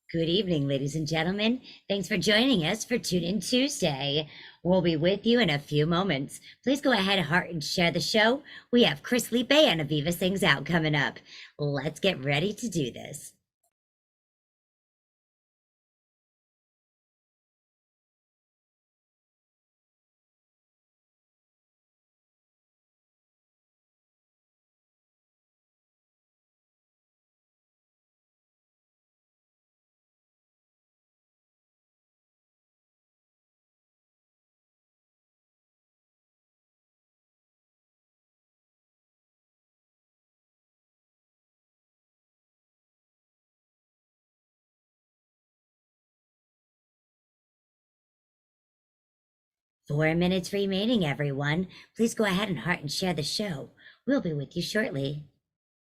Good evening, ladies and gentlemen. Thanks for joining us for Tune In Tuesday. We'll be with you in a few moments. Please go ahead, heart, and share the show. We have Liepe and Aviva Sings OUT coming up. Let's get ready to do this. Four minutes remaining, everyone. Please go ahead and heart and share the show. We'll be with you shortly.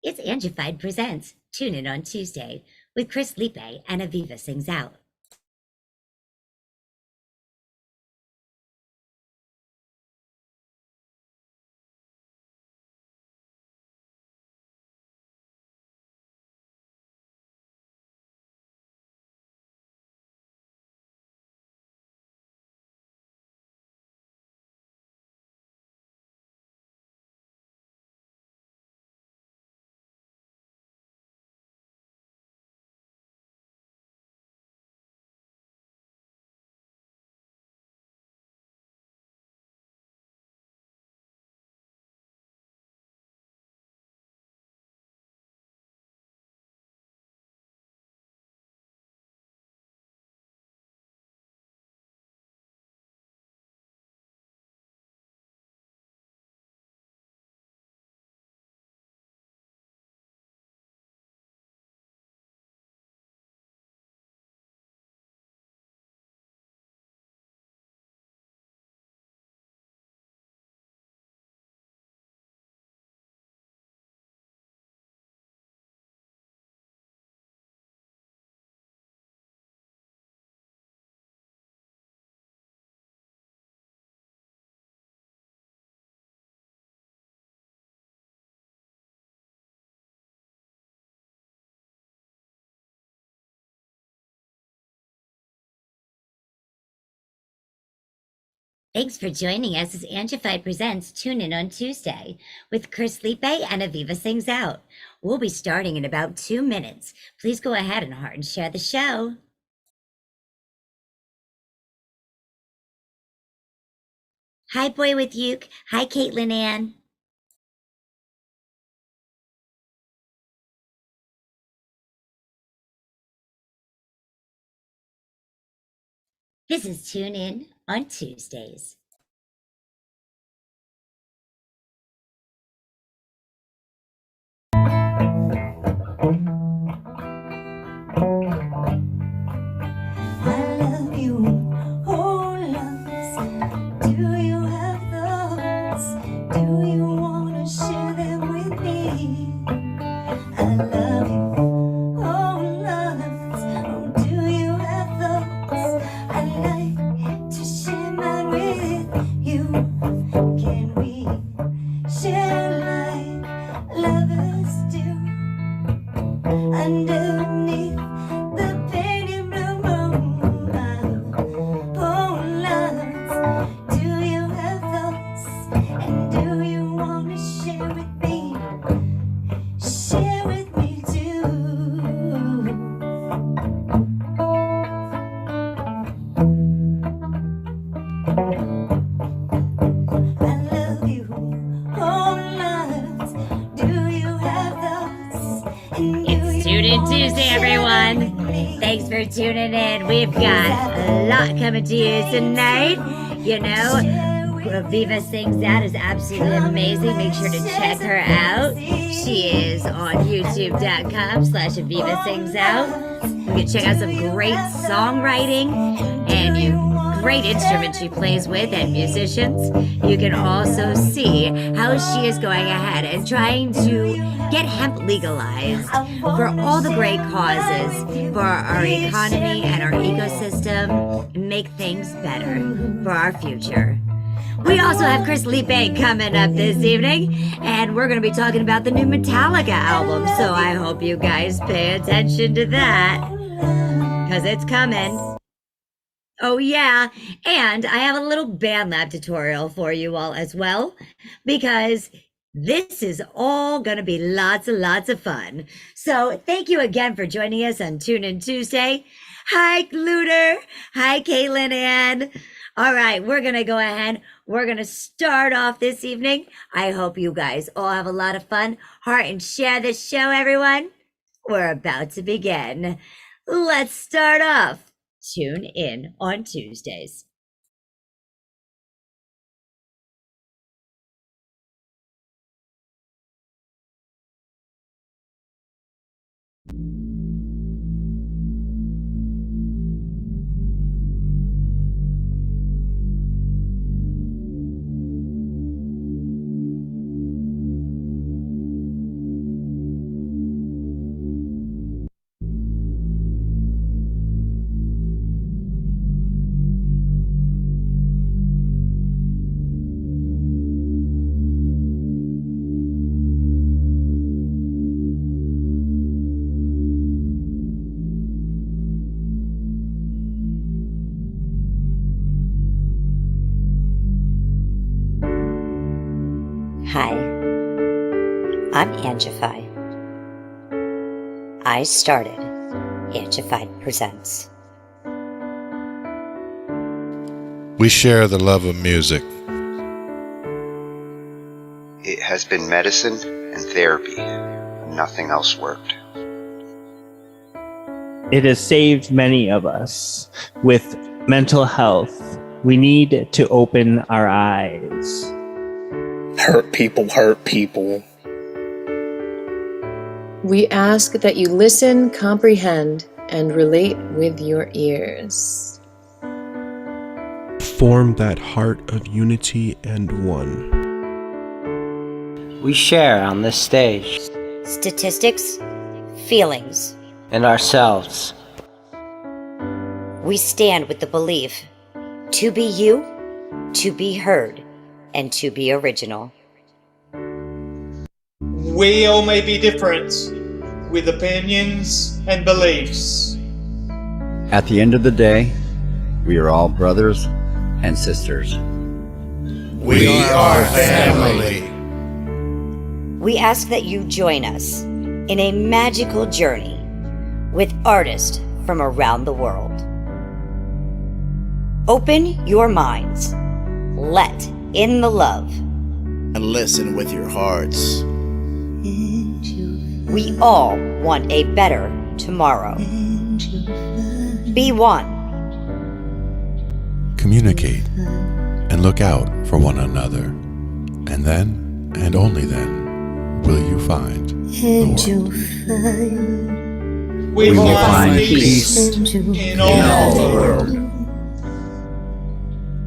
It's Angified Presents Tune In on Tuesday with Liepe and Aviva Sings OUT. Thanks for joining us as Angified presents Tune In on Tuesday with Liepe and Aviva Sings OUT. We'll be starting in about 2 minutes. Please go ahead and heart and share the show. Hi, Boy with Uke. Hi, Caitlin Ann. This is Tune In on Tuesdays. I love you, oh loves. Do you have thoughts? Do you wanna share them with me? I love you, oh loves. Oh, do you have thoughts? I'd like to share mine with you. Can we share like lovers do? Underneath the painted blue moon, oh loves, do you have thoughts? And do you want to share with me? Share with me too. I love you, oh loves, do you have thoughts? And do It's Tune In Tuesday, everyone. Thanks for tuning in. We've got a lot coming to you tonight. You know, Aviva Sings OUT is absolutely amazing. Make sure to check her out. She is on youtube.com/Aviva Sings OUT. You can check out some great songwriting and great instruments she plays with and musicians. You can also see how she is going ahead and trying to get hemp legalized for all the great causes for our economy and our ecosystem and make things better for our future. We also have Liepe coming up this evening, and we're going to be talking about the new Metallica album, so I hope you guys pay attention to that. because it's coming. Oh, yeah. And I have a little Bandlab tutorial for you all as well, because this is all going to be lots and lots of fun. So thank you again for joining us on Tune In Tuesday. Hi, Luder. Hi, Caitlin Ann. All right, we're going to go ahead. We're going to start off this evening. I hope you guys all have a lot of fun. Heart and share this show, everyone. We're about to begin. Let's start off. Tune in on Tuesdays. Hi, I'm Angified. I started Angified Presents. We share the love of music. It has been medicine and therapy. Nothing else worked. It has saved many of us. With mental health, we need to open our eyes. Hurt people. We ask that you listen, comprehend, and relate with your ears. Form that heart of unity and one. We share on this stage. Statistics, feelings. And ourselves. We stand with the belief to be you, to be heard, and to be original. We all may be different, with opinions and beliefs. At the end of the day, we are all brothers and sisters. We are family. We ask that you join us in a magical journey with artists from around the world. Open your minds. Let in the love. And listen with your hearts. We all want a better tomorrow. Be one. Communicate and look out for one another. And then, and only then, will you find the world. We will find peace in all the world.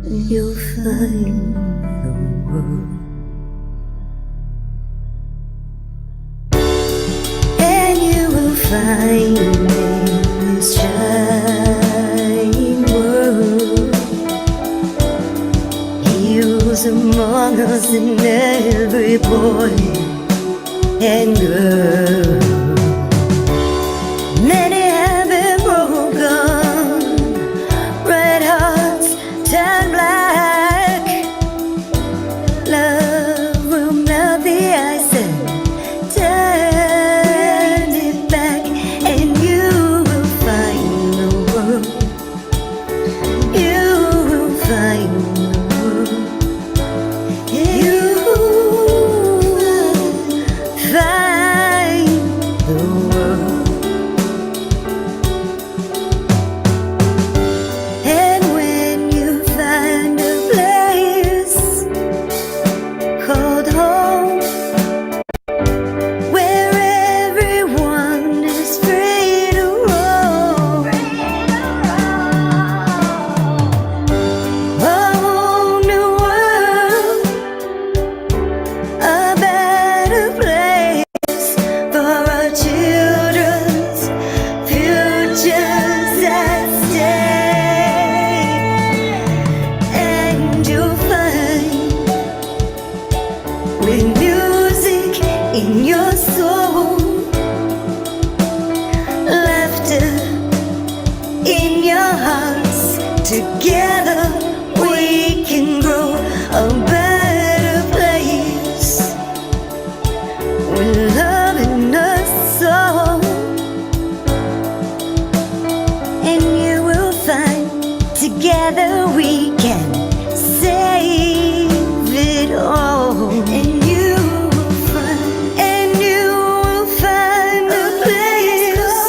You'll find the world. And you will find in this shining world. He was among us in every boy and girl. Many have been broken, red hearts turn black. Love will melt the ice and turn it back, and you will find the world. You will find the world. You will find Together we can grow a better place with love in us all. And you will find together we can save it all. And you will find a place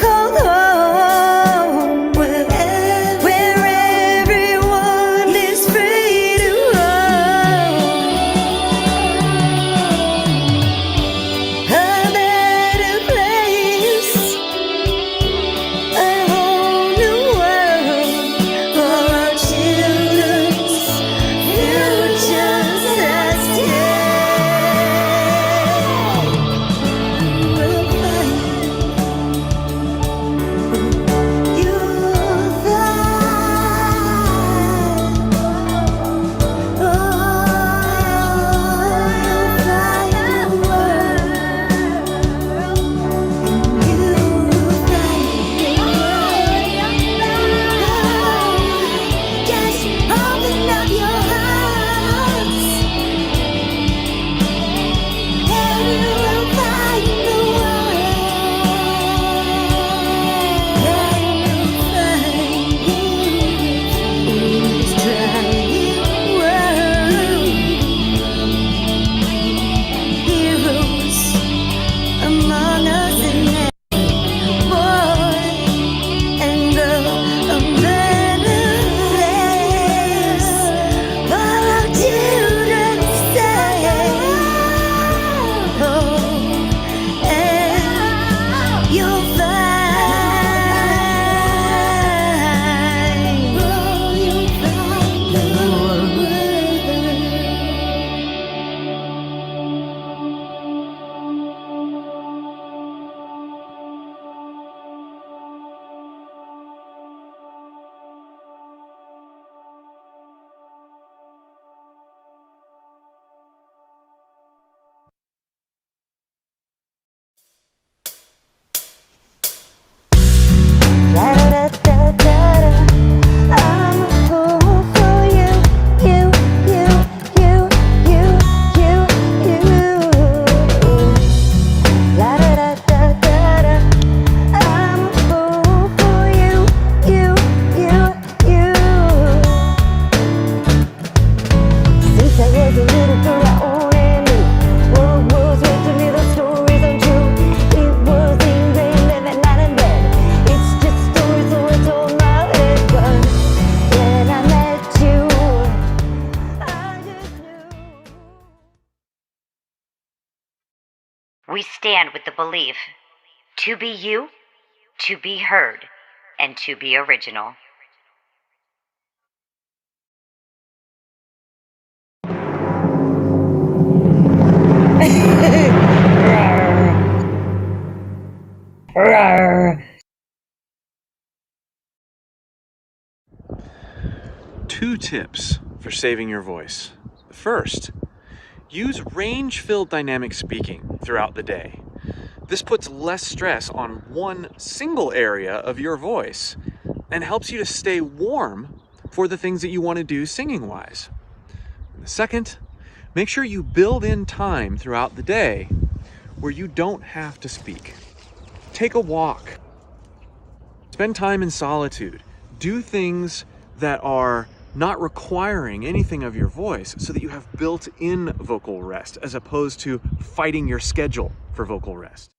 called home, where everyone is free to roam. A better place, a whole new world for our children's futures at stake. We'll find, you'll find, oh, you'll find a world, and you'll find just open up your hearts, and you will find the heroes among us in every boy and girl, a better place for our children to stay. Oh, and you'll find, oh, you'll find the world. I'm a fool for you, you, you, you, you, you, you. La-da-da-da-da-da. I'm a fool for you, you, you, you. Since I was a little girl, I only knew what was meant to me. The stories untrue. It was ingrained in that night and day. It's just stories, so I told my head. But when I met you, I just knew. We stand with the belief to be you, to be heard, and to be original. Two tips for saving your voice. First, use range-filled dynamic speaking throughout the day. This puts less stress on one single area of your voice and helps you to stay warm for the things that you want to do singing-wise. And the second, make sure you build in time throughout the day where you don't have to speak. Take a walk. Spend time in solitude. Do things that are not requiring anything of your voice so that you have built-in vocal rest as opposed to fighting your schedule for vocal rest.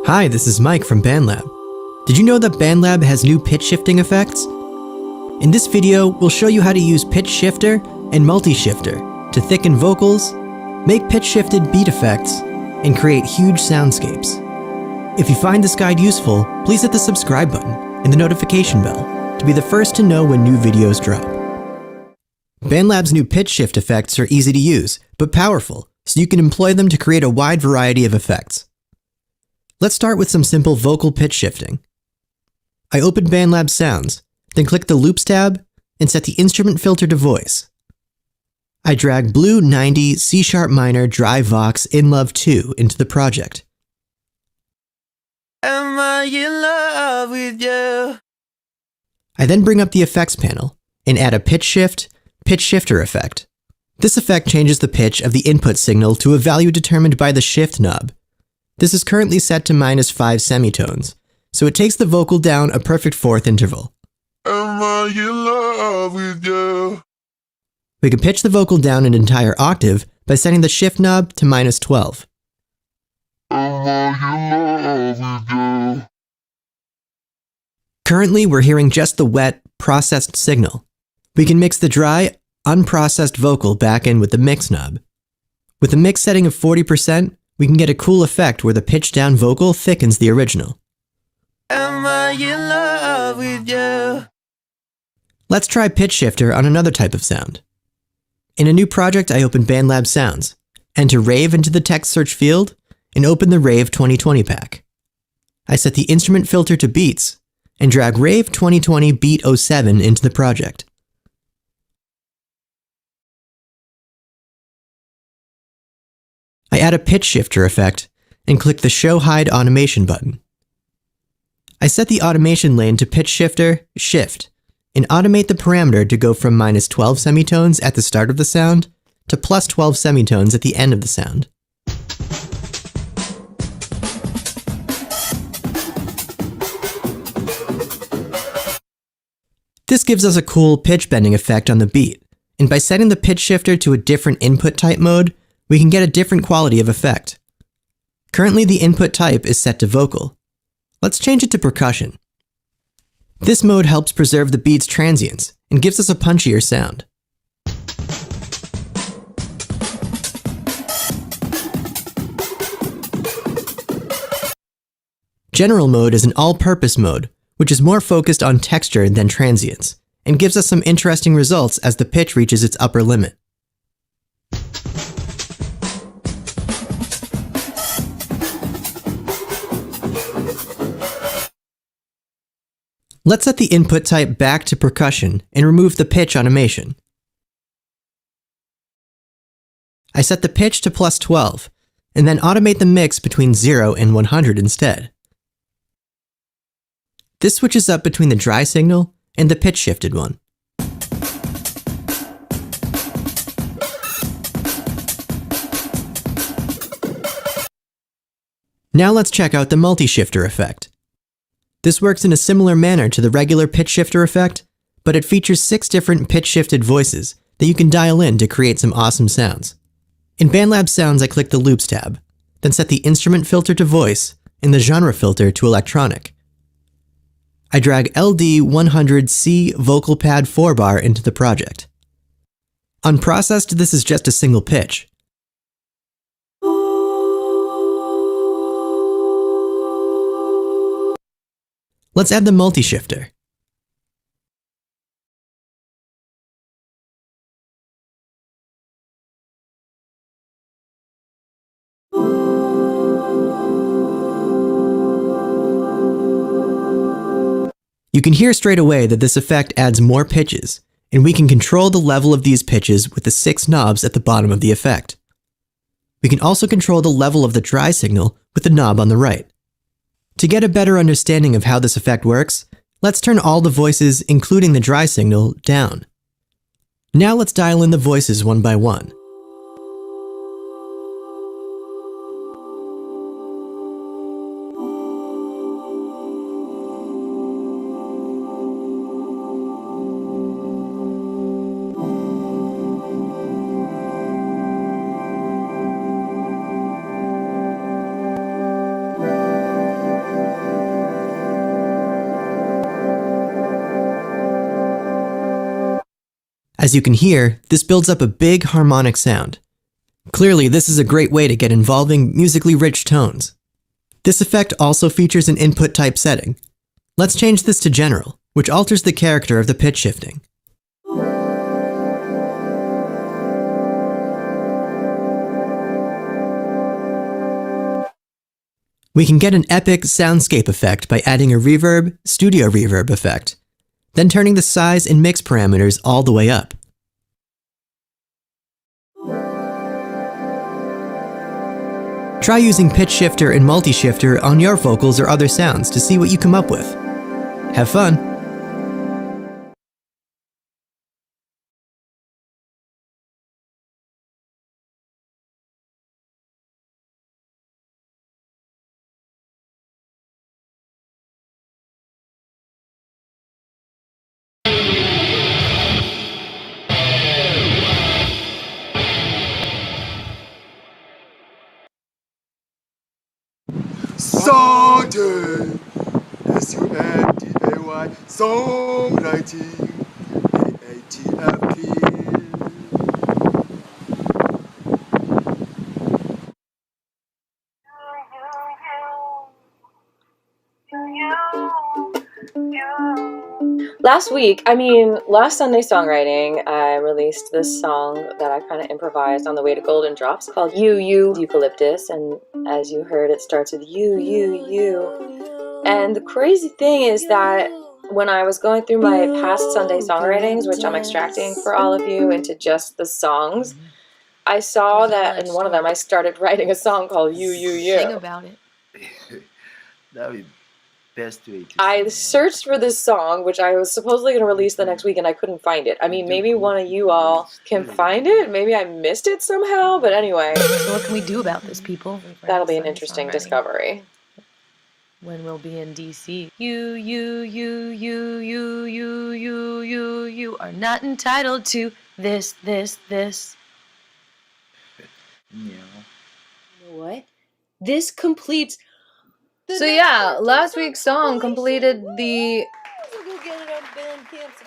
Hi, this is Mike from Bandlab. Did you know that Bandlab has new pitch shifting effects? In this video, we'll show you how to use pitch shifter and multi-shifter to thicken vocals, make pitch shifted beat effects, and create huge soundscapes. If you find this guide useful, please hit the subscribe button and the notification bell to be the first to know when new videos drop. Bandlab's new pitch shift effects are easy to use, but powerful, so you can employ them to create a wide variety of effects. Let's start with some simple vocal pitch shifting. I open Bandlab Sounds, then click the Loops tab and set the instrument filter to voice. I drag Blue 90 C# minor Dry Vox In Love 2 into the project. Am I in love with you? I then bring up the effects panel and add a pitch shifter effect. This effect changes the pitch of the input signal to a value determined by the shift knob. This is currently set to -5 semitones, so it takes the vocal down a perfect fourth interval. Am I in love with you? We can pitch the vocal down an entire octave by setting the shift knob to -12. Currently, we're hearing just the wet, processed signal. We can mix the dry, unprocessed vocal back in with the mix knob. With a mix setting of 40%, we can get a cool effect where the pitched down vocal thickens the original. Am I in love with you? Let's try pitch shifter on another type of sound. In a new project, I open Bandlab Sounds, enter Rave into the text search field, and open the Rave 2020 pack. I set the instrument filter to beats, and drag Rave 2020 Beat 07 into the project. I add a pitch shifter effect, and click the Show Hide Automation button. I set the automation lane to pitch shifter, shift, and automate the parameter to go from -12 semitones at the start of the sound to +12 semitones at the end of the sound. This gives us a cool pitch bending effect on the beat, and by setting the pitch shifter to a different input type mode, we can get a different quality of effect. Currently, the input type is set to vocal. Let's change it to percussion. This mode helps preserve the beat's transients and gives us a punchier sound. General mode is an all-purpose mode, which is more focused on texture than transients, and gives us some interesting results as the pitch reaches its upper limit. Let's set the input type back to percussion and remove the pitch automation. I set the pitch to +12, and then automate the mix between 0 and 100 instead. This switches up between the dry signal and the pitch shifted one. Now let's check out the multi-shifter effect. This works in a similar manner to the regular pitch shifter effect, but it features 6 different pitch shifted voices that you can dial in to create some awesome sounds. In Bandlab Sounds, I click the Loops tab, then set the instrument filter to voice and the genre filter to electronic. I drag LD100C vocal pad 4-bar into the project. Unprocessed, this is just a single pitch. Let's add the multi-shifter. You can hear straight away that this effect adds more pitches, and we can control the level of these pitches with the 6 knobs at the bottom of the effect. We can also control the level of the dry signal with the knob on the right. To get a better understanding of how this effect works, let's turn all the voices, including the dry signal, down. Now let's dial in the voices one by one. As you can hear, this builds up a big harmonic sound. Clearly, this is a great way to get involving, musically rich tones. This effect also features an input type setting. Let's change this to general, which alters the character of the pitch shifting. We can get an epic soundscape effect by adding a reverb, studio reverb effect, then turning the size and mix parameters all the way up. Try using pitch shifter and multi-shifter on your vocals or other sounds to see what you come up with. Have fun! Songwriting, S-U-N-D-A-Y, Songwriting, AATFP. Last Sunday Songwriting, I released this song that I kind of improvised on the way to Golden Drops called You, Eucalyptus, and as you heard, it starts with you. And the crazy thing is that when I was going through my past Sunday songwritings, which I'm extracting for all of you into just the songs, I saw that in one of them I started writing a song called You. Sing about it. That'd be best way to I searched for this song, which I was supposedly going to release the next week, and I couldn't find it. I mean, maybe one of you all can find it. Maybe I missed it somehow, but anyway. So what can we do about this, people? That'll be an interesting discovery. When we'll be in DC. You are not entitled to this. What? This completes... So yeah, last week's song completed the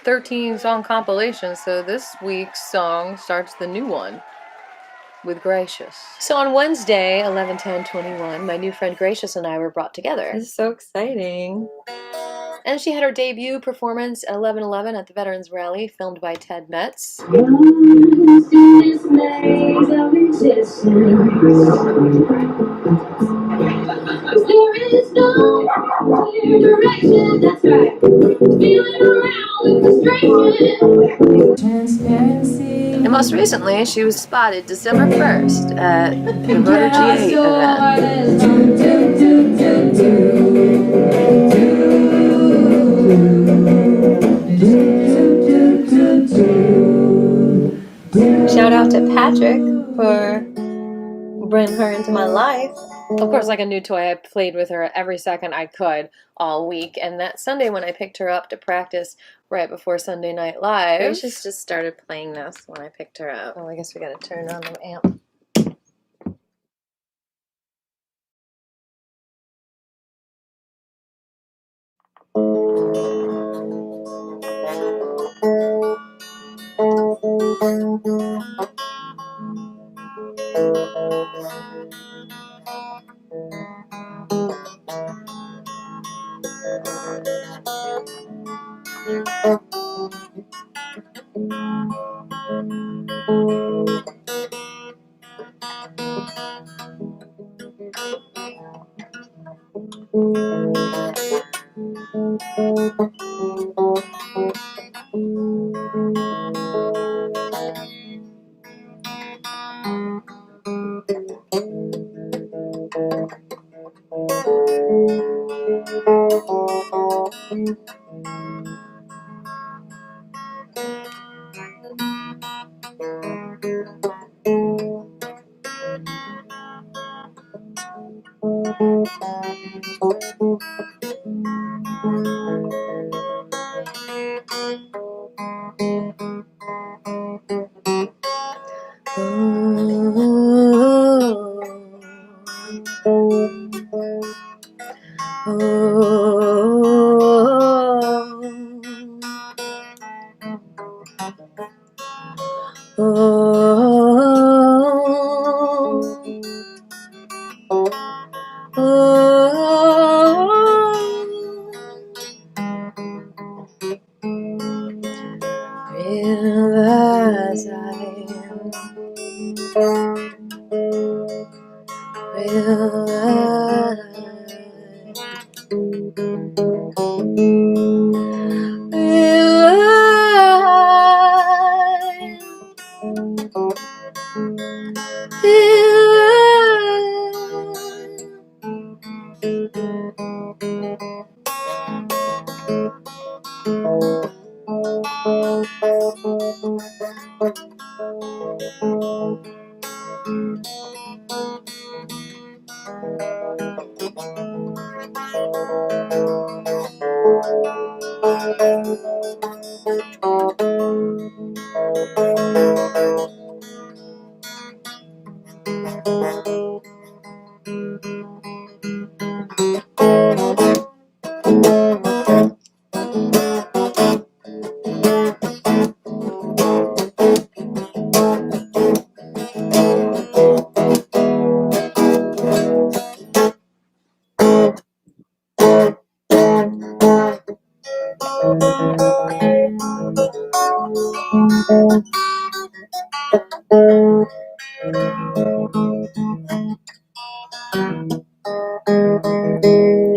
13 song compilation, so this week's song starts the new one with Gracious. So on Wednesday, 11/10/21, my new friend Gracious and I were brought together. This is so exciting. And she had her debut performance at 11/11 at the Veterans Rally, filmed by Ted Metz. There is no clear direction, that's right. Feeling around with frustration. Transparency. And most recently, she was spotted December 1st at the Rotor G8 event. Shout out to Patrick for bringing her into my life. Of course, like a new toy, I played with her every second I could all week. And that Sunday when I picked her up to practice right before Sunday Night Live... Gracious just started playing this when I picked her up. Oh, I guess we gotta turn on the amp. I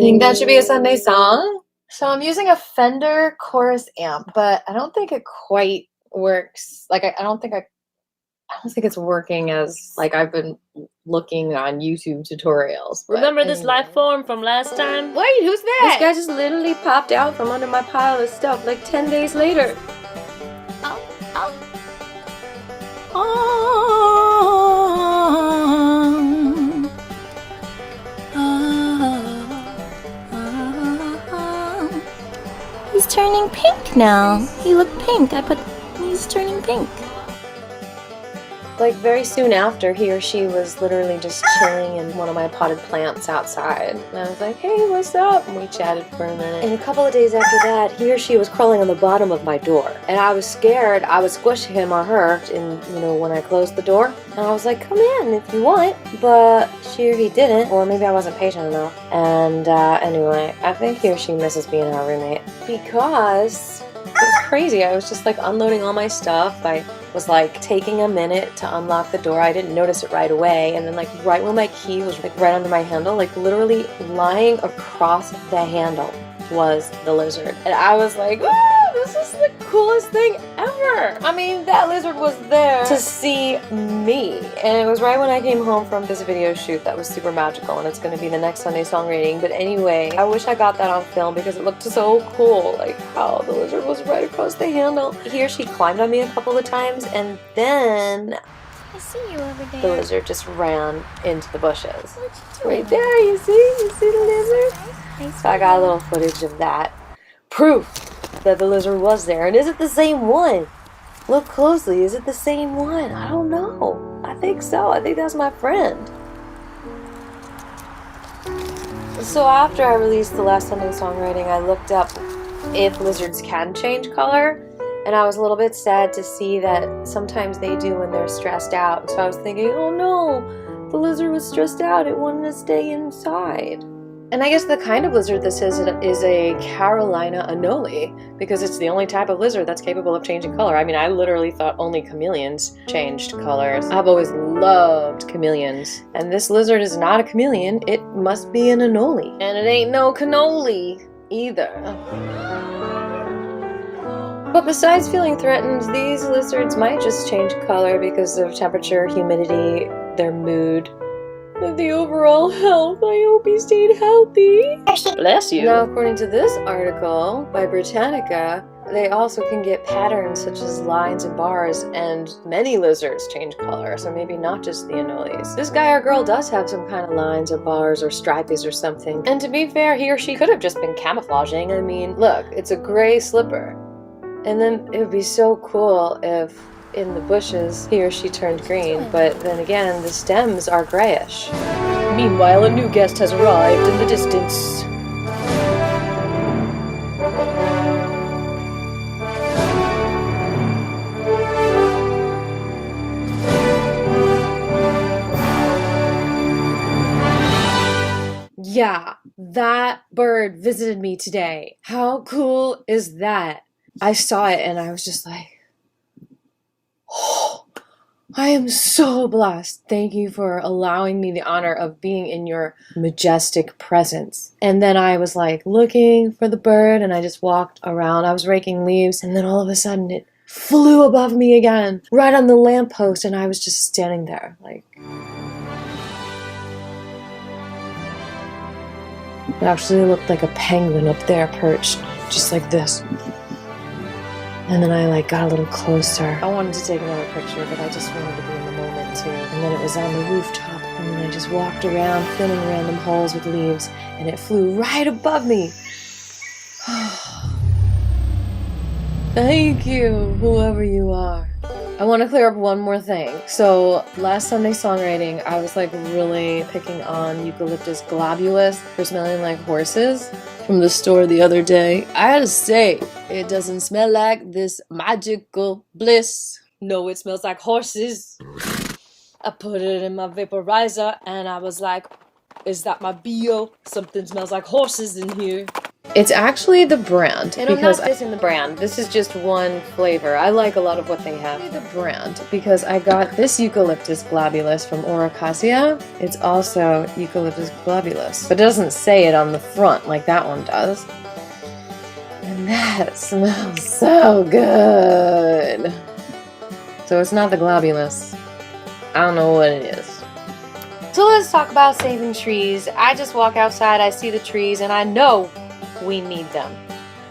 think that should be a Sunday song. So I'm using a Fender chorus amp, but I don't think it quite works. Like I don't think it's working as like I've been looking on YouTube tutorials. Remember this life form from last time? Wait, who's that? This guy just literally popped out from under my pile of stuff like 10 days later. He's turning pink now. He looked pink. He's turning pink. Like very soon after, he or she was literally just chilling in one of my potted plants outside. And I was like, hey, what's up? And we chatted for a minute. And a couple of days after that, he or she was crawling on the bottom of my door. And I was scared I would squish him or her when I closed the door. And I was like, come in if you want. But she or he didn't, or maybe I wasn't patient enough. And anyway, I think he or she misses being our roommate. Because it was crazy. I was just like unloading all my stuff. I was like taking a minute to unlock the door. I didn't notice it right away. And then like right when my key was like right under my handle, like literally lying across the handle was the lizard. And I was like, ooh, this is the coolest thing ever. I mean, that lizard was there to see me. And it was right when I came home from this video shoot that was super magical, and it's going to be the next Sunday Songwriting. But anyway, I wish I got that on film because it looked so cool, like how the lizard was right across the handle. He or she climbed on me a couple of times, and then I see you over there. the lizard just ran into the bushes. Right there, you see the lizard? So I got a little footage of that. Proof that the lizard was there. And is it the same one? Look closely, is it the same one? I don't know. I think so. I think that's my friend. So after I released the last Sunday Songwriting, I looked up if lizards can change color. And I was a little bit sad to see that sometimes they do when they're stressed out. So I was thinking, oh no, the lizard was stressed out. It wanted to stay inside. And I guess the kind of lizard this is a Carolina anole, because it's the only type of lizard that's capable of changing color. I mean, I literally thought only chameleons changed colors. I've always loved chameleons. And this lizard is not a chameleon. It must be an anole. And it ain't no cannoli either. But besides feeling threatened, these lizards might just change color because of temperature, humidity, their mood, and the overall health. I hope he stayed healthy. Bless you. Now, according to this article by Britannica, they also can get patterns such as lines and bars, and many lizards change color, so maybe not just the anoles. This guy or girl does have some kind of lines or bars or stripies or something. And to be fair, he or she could have just been camouflaging. I mean, look, it's a gray slipper. And then it would be so cool if in the bushes he or she turned green, but then again, the stems are grayish. Meanwhile, a new guest has arrived in the distance. Yeah, that bird visited me today. How cool is that? I saw it and I was just like, oh, I am so blessed. Thank you for allowing me the honor of being in your majestic presence. And then I was like looking for the bird and I just walked around. I was raking leaves and then all of a sudden it flew above me again, right on the lamppost, and I was just standing there like... It actually looked like a penguin up there perched, just like this. And then I like got a little closer. I wanted to take another picture, but I just wanted to be in the moment too. And then it was on the rooftop, and then I just walked around filling random holes with leaves, and it flew right above me. Thank you, whoever you are. I want to clear up one more thing. So last Sunday songwriting, I was like really picking on Eucalyptus globulus for smelling like horses from the store the other day. I had to say, it doesn't smell like this magical bliss. No, it smells like horses. I put it in my vaporizer and I was like, is that my BO? Something smells like horses in here. It's actually the brand. And because I'm not dissing the brand. This is just one flavor. I like a lot of what they have. The brand. Because I got this Eucalyptus globulus from Oracacia. It's also Eucalyptus globulus. But it doesn't say it on the front like that one does. And that smells so good. So it's not the globulus. I don't know what it is. So let's talk about saving trees. I just walk outside, I see the trees, and I know we need them.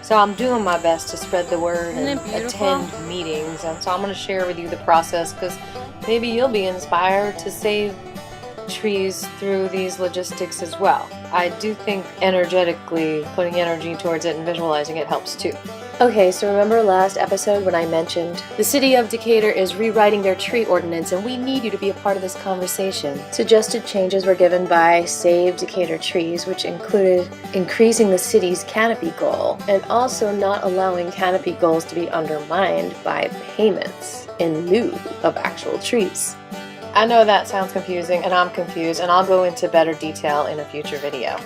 So I'm doing my best to spread the word and attend meetings. And so I'm going to share with you the process because maybe you'll be inspired to save trees through these logistics as well. I do think energetically putting energy towards it and visualizing it helps too. Okay, so remember last episode when I mentioned the city of Decatur is rewriting their tree ordinance and we need you to be a part of this conversation. Suggested changes were given by Save Decatur Trees, which included increasing the city's canopy goal and also not allowing canopy goals to be undermined by payments in lieu of actual trees. I know that sounds confusing and I'm confused and I'll go into better detail in a future video.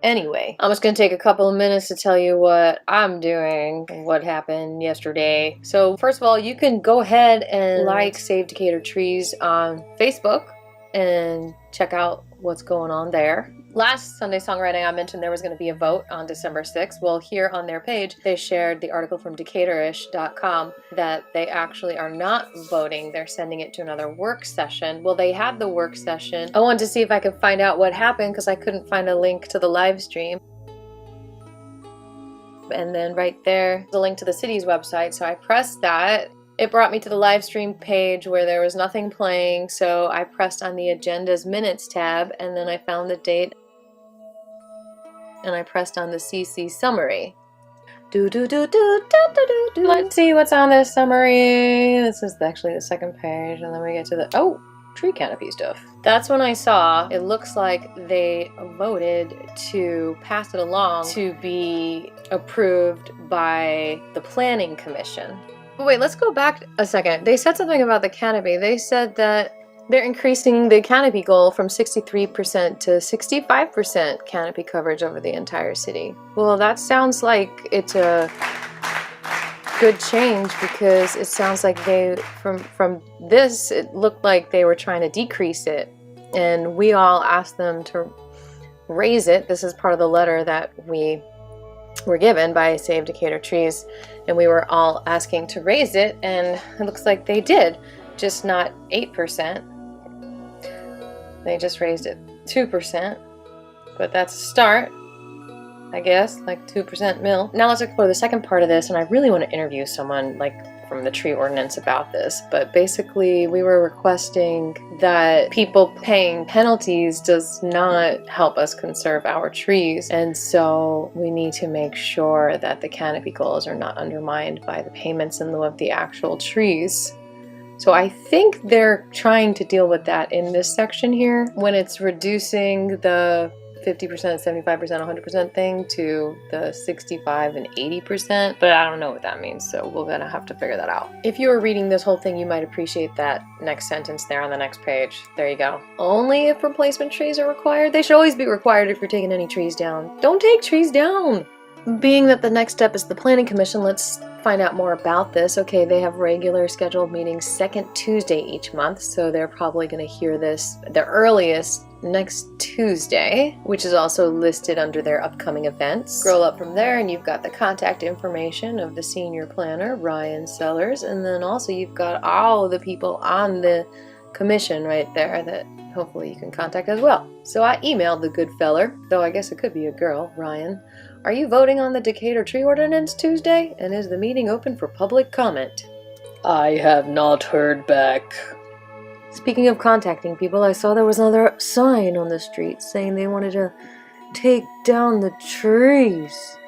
Anyway, I'm just going to take a couple of minutes to tell you what I'm doing, what happened yesterday. So first of all, you can go ahead and like Save Decatur Trees on Facebook and check out what's going on there. Last Sunday Songwriting, I mentioned there was going to be a vote on December 6th. Well, here on their page, they shared the article from Decaturish.com that they actually are not voting. They're sending it to another work session. Well, they had the work session. I wanted to see if I could find out what happened because I couldn't find a link to the live stream. And then right there, the link to the city's website. So I pressed that. It brought me to the live stream page where there was nothing playing, so I pressed on the Agendas Minutes tab, and then I found the date, and I pressed on the CC Summary. Let's see what's on this summary. This is actually the second page, and then we get to the, tree canopy stuff. That's when I saw, it looks like they voted to pass it along to be approved by the Planning Commission. But wait, let's go back a second. They said something about the canopy. They said that they're increasing the canopy goal from 63% to 65% canopy coverage over the entire city. Well, that sounds like it's a good change because it sounds like they, from this, it looked like they were trying to decrease it. And we all asked them to raise it. This is part of the letter that we were given by Save Decatur Trees, and we were all asking to raise it, and it looks like they did, just not 8%. They just raised it 2%, but that's a start, I guess, like 2% mil. Now let's explore the second part of this, and I really want to interview someone like from the tree ordinance about this, but basically we were requesting that people paying penalties does not help us conserve our trees, and so we need to make sure that the canopy goals are not undermined by the payments in lieu of the actual trees. So I think they're trying to deal with that in this section here when it's reducing the 50%, 75%, 100% thing to the 65 and 80%, but I don't know what that means, so we're gonna have to figure that out. If you were reading this whole thing, you might appreciate that next sentence there on the next page. There you go. Only if replacement trees are required. They should always be required if you're taking any trees down. Don't take trees down! Being that the next step is the Planning Commission, let's find out more about this. Okay, they have regular scheduled meetings second Tuesday each month, so they're probably going to hear this the earliest next Tuesday, which is also listed under their upcoming events. Scroll up from there and you've got the contact information of the senior planner, Ryan Sellers, and then also you've got all of the people on the commission right there that hopefully you can contact as well. So I emailed the good feller, though I guess it could be a girl, Ryan. Are you voting on the Decatur Tree Ordinance Tuesday? And is the meeting open for public comment? I have not heard back. Speaking of contacting people, I saw there was another sign on the street saying they wanted to take down the trees.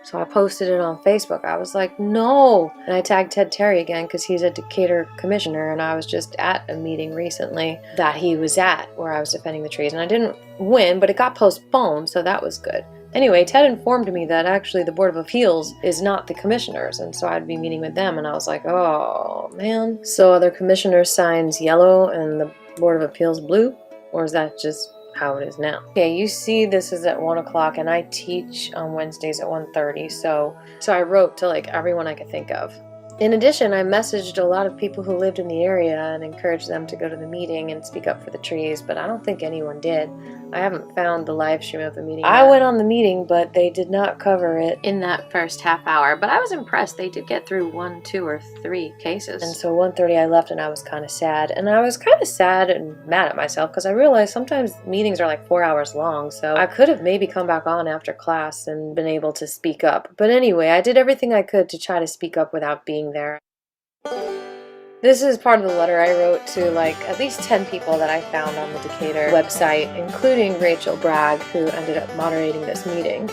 So I posted it on Facebook. I was like, no. And I tagged Ted Terry again because he's a Decatur commissioner, and I was just at a meeting recently that he was at where I was defending the trees. And I didn't win, but it got postponed, so that was good. Anyway, Ted informed me that actually the Board of Appeals is not the commissioners, and so I'd be meeting with them, and I was like, oh, man. So are the commissioners' signs yellow and the Board of Appeals blue? Or is that just how it is now? Okay, you see this is at 1 o'clock, and I teach on Wednesdays at 1:30, so I wrote to like everyone I could think of. In addition, I messaged a lot of people who lived in the area and encouraged them to go to the meeting and speak up for the trees, but I don't think anyone did. I haven't found the live stream of the meeting yet. I went on the meeting, but they did not cover it in that first half hour, but I was impressed. They did get through 1, 2, or 3 cases. And so 1:30 I left, and I was kind of sad. And I was kind of sad and mad at myself because I realized sometimes meetings are like 4 hours long, so I could have maybe come back on after class and been able to speak up. But anyway, I did everything I could to try to speak up without being there. This is part of the letter I wrote to like at least 10 people that I found on the Decatur website, including Rachel Bragg, who ended up moderating this meeting.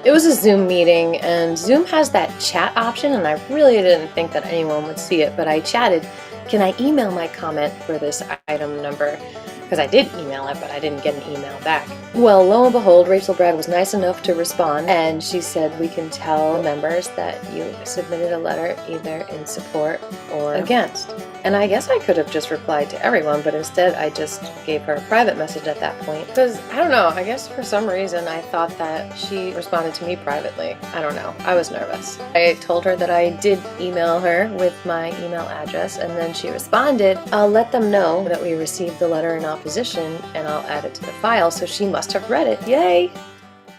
It was a Zoom meeting, and Zoom has that chat option, and I really didn't think that anyone would see it, but I chatted, can I email my comment for this item number? Because I did email it, but I didn't get an email back. Well, lo and behold, Rachel Bragg was nice enough to respond, and she said we can tell the members that you submitted a letter either in support or against. And I guess I could have just replied to everyone, but instead I just gave her a private message at that point. Because, I don't know, I guess for some reason I thought that she responded to me privately. I don't know, I was nervous. I told her that I did email her with my email address, and then she responded, I'll let them know that we received the letter in opposition, and I'll add it to the file, so she must have read it. Yay!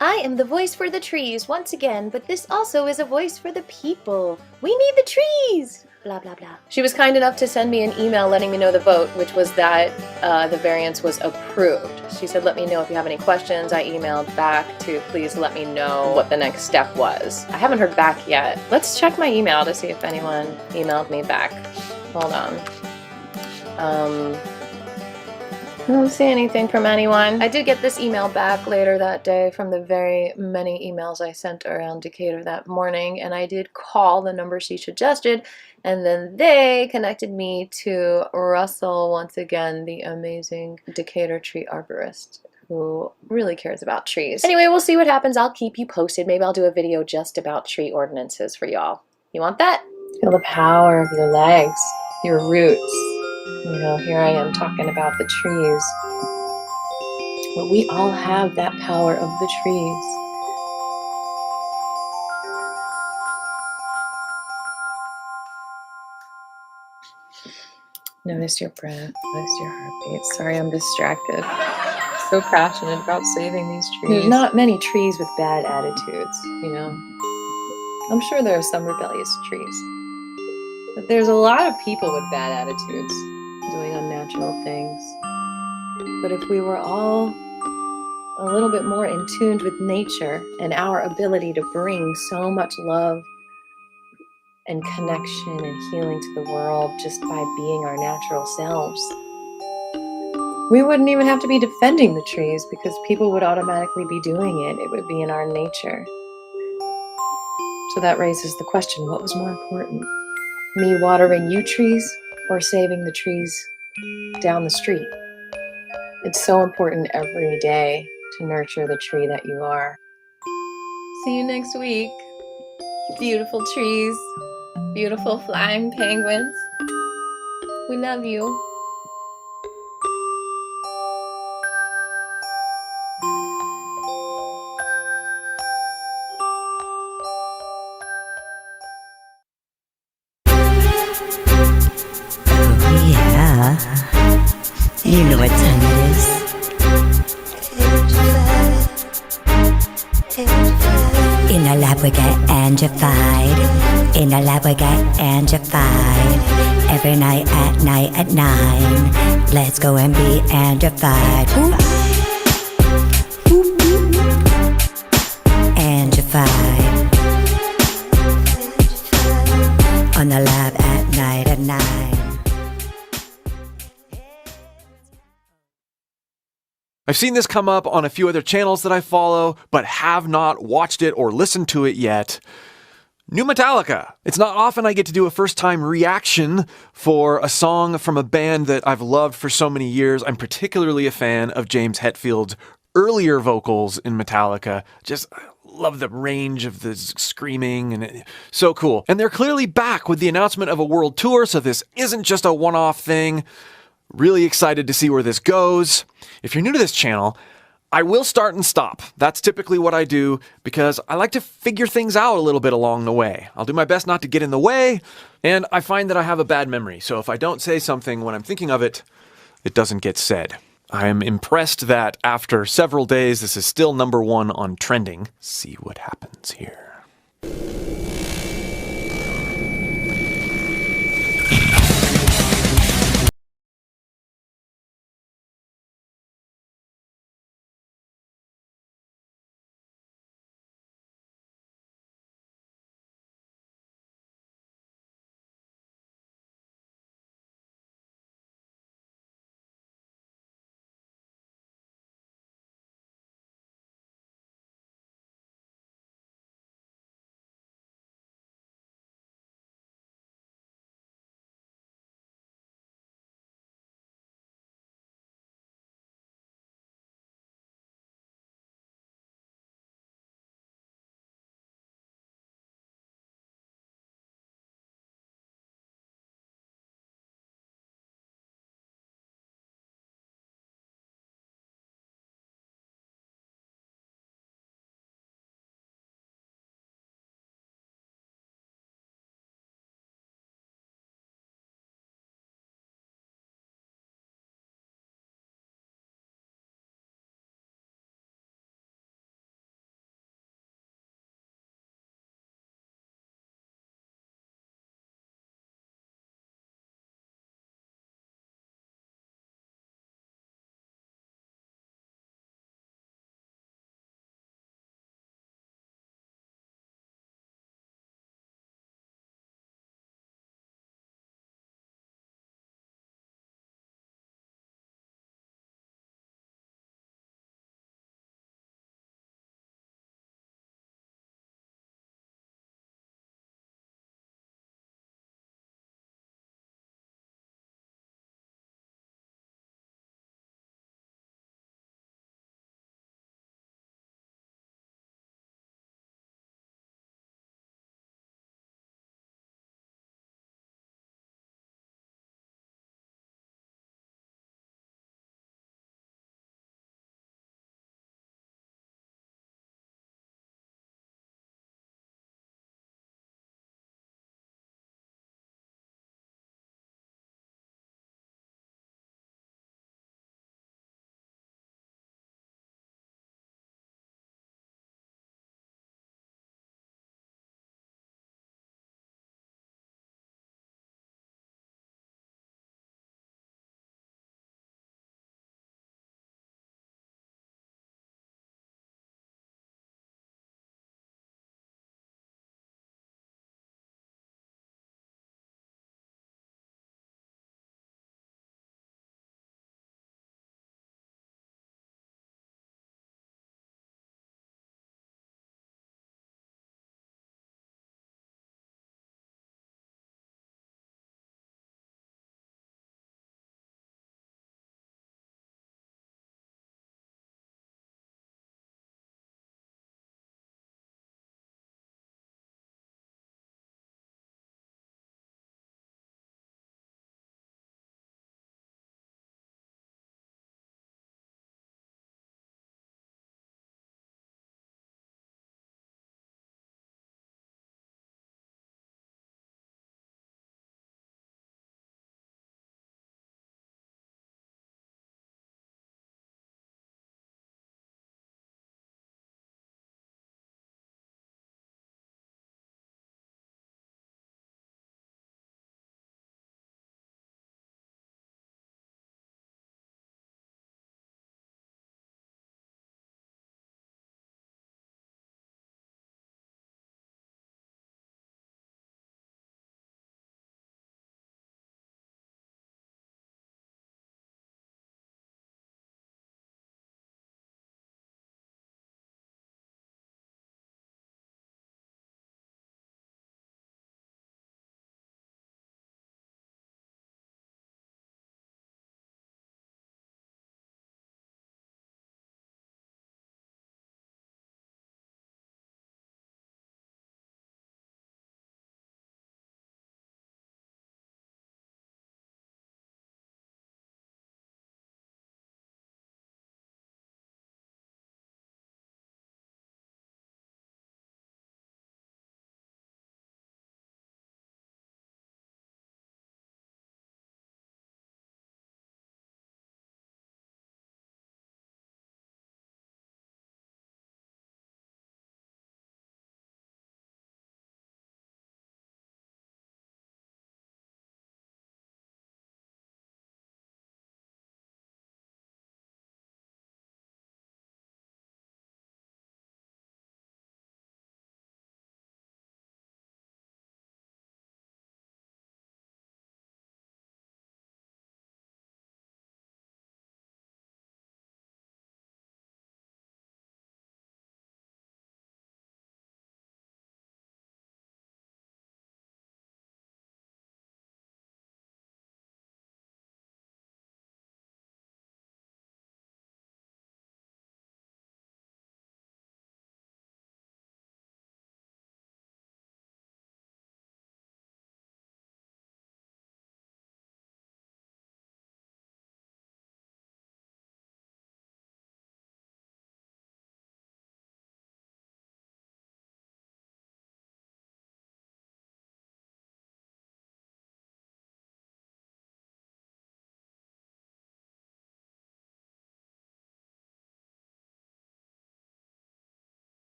I am the voice for the trees once again, but this also is a voice for the people. We need the trees! Blah, blah, blah. She was kind enough to send me an email letting me know the vote, which was that the variance was approved. She said, let me know if you have any questions. I emailed back to please let me know what the next step was. I haven't heard back yet. Let's check my email to see if anyone emailed me back. Hold on. I don't see anything from anyone. I did get this email back later that day from the very many emails I sent around Decatur that morning, and I did call the number she suggested, and then they connected me to Russell, once again, the amazing Decatur tree arborist who really cares about trees. Anyway, we'll see what happens. I'll keep you posted. Maybe I'll do a video just about tree ordinances for y'all. You want that? Feel the power of your legs, your roots. You know, here I am talking about the trees. But we all have that power of the trees. Notice your breath, notice your heartbeat. Sorry, I'm distracted. I'm so passionate about saving these trees. There's not many trees with bad attitudes, you know. I'm sure there are some rebellious trees. But there's a lot of people with bad attitudes doing unnatural things. But if we were all a little bit more in tune with nature and our ability to bring so much love and connection and healing to the world just by being our natural selves, we wouldn't even have to be defending the trees because people would automatically be doing it. It would be in our nature. So that raises the question, what was more important? Me watering you trees or saving the trees down the street? It's so important every day to nurture the tree that you are. See you next week. Beautiful trees, beautiful flying penguins. We love you. Yeah. You know what time it is. In the lab we get Angified. In the lab we get Angified. Every night at 9. Let's go and be Angified. Angified. On the lab at 9. I've seen this come up on a few other channels that I follow, but have not watched it or listened to it yet. New Metallica. It's not often I get to do a first-time reaction for a song from a band that I've loved for so many years. I'm particularly a fan of James Hetfield's earlier vocals in Metallica. Just love the range of the screaming, and so cool. And they're clearly back with the announcement of a world tour, so this isn't just a one-off thing. Really excited to see where this goes. If you're new to this channel, I will start and stop. That's typically what I do because I like to figure things out a little bit along the way. I'll do my best not to get in the way, and I find that I have a bad memory. So if I don't say something when I'm thinking of it, it doesn't get said. I am impressed that after several days, this is still #1 on trending. See what happens here.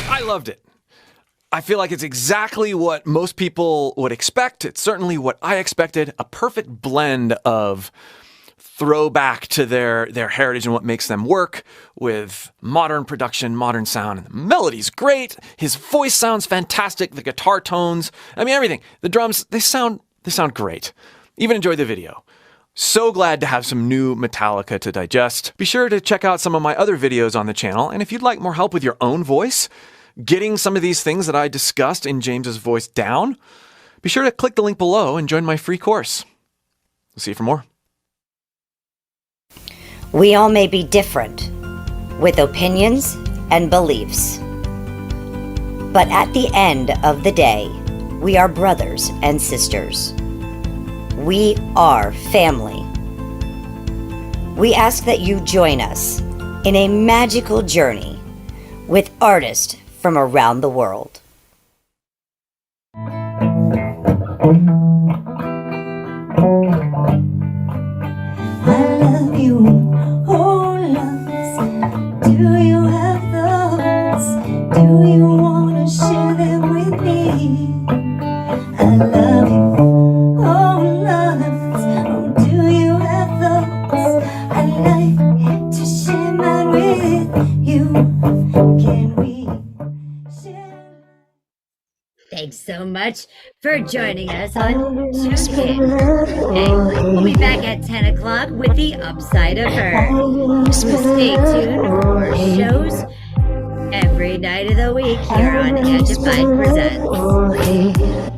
I loved it. I feel like it's exactly what most people would expect. It's certainly what I expected. A perfect blend of throwback to their heritage and what makes them work with modern production, modern sound. And the melody's great. His voice sounds fantastic. The guitar tones, I mean, everything. The drums, they sound great. Even enjoyed the video. So glad to have some new Metallica to digest. Be sure to check out some of my other videos on the channel. And if you'd like more help with your own voice, getting some of these things that I discussed in James's voice down, be sure to click the link below and join my free course. We'll see you for more. We all may be different, with opinions and beliefs. But at the end of the day, we are brothers and sisters. We are family. We ask that you join us in a magical journey with artists from around the world. I love you, oh loves. Do you have thoughts? Do you wanna share them with me? I love you, oh loves. Oh, do you have thoughts? I'd like to share mine with you. Can we share? Thanks so much for joining us on TuneIn. And we'll be back at 10 o'clock with the upside of her. So stay tuned for shows every night of the week here on Angified Presents.